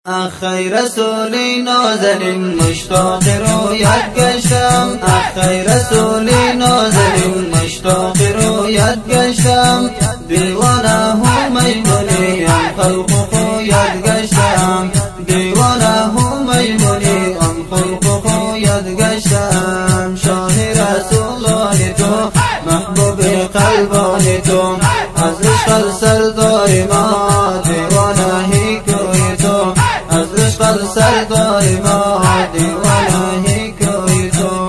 اخی رسولی نازنین مشتاق رویت گشتم، اخی رسولی نازنین مشتاق رویت گشتم، دیوانه هم میمونی ام خلق خویت گشتم، دیوانه هم میمونی ام خلق خویت گشتم. شاه رسولان تو محبوب قلبان تو، از عشق سردار ما دیوانه هی کوی تو، از عشق سردار ما دیوانه هی کوی تو،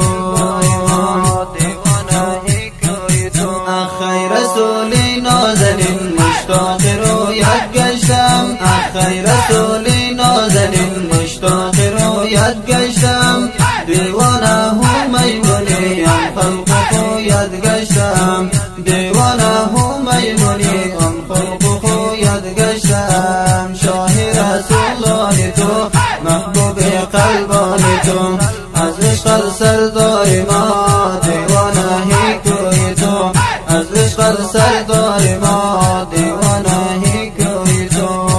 دیوانه هی کوی تو. اخی رسولی نازنین مشتاق رویت گشتم، اخی رسولی نازنین مشتاق رویت گشتم، دیوانه هم میمونی ام خلق خویت گشتم، دیوانه هم میمونی ام خلق خویت گشتم. شاه رسولان تو محبوب قلبان تو، از عشق سردار ما دیوانه هی کوی تو، از عشق سردار ما دیوانه هی کوی تو،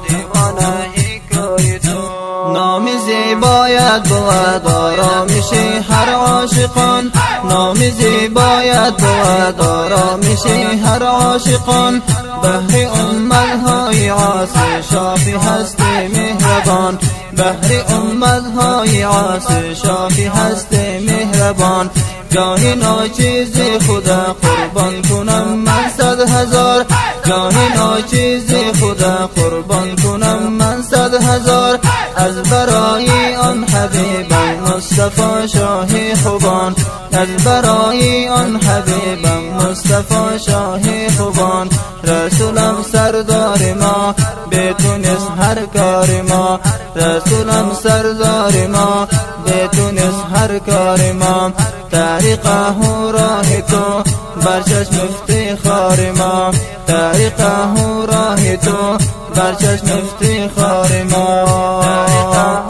دیوانه هی کوی تو. نام زیبایت بود آرامش هر عاشقان، نام زیبایت بود آرامش هر عاشقان، بحر امت‌های عاصی شافی هست مهربان، بحر امت‌های عاصی شافی هست مهربان. جان ناچیز خدا قربان کنم من 100,000، جان ناچیز خدا قربان کنم من 100,000، از برای آن حبیبم مصطفی شاه خوبان، از برای آن حبیبم مصطفی شاه خوبان. رسولم سردار ما بتونست هر کار ما، رسولم سردار ما بتونست هر کار ما، طریقه و راه تو بر چشم افتخار ما، طریقه و راه تو بر چشم افتخار ما.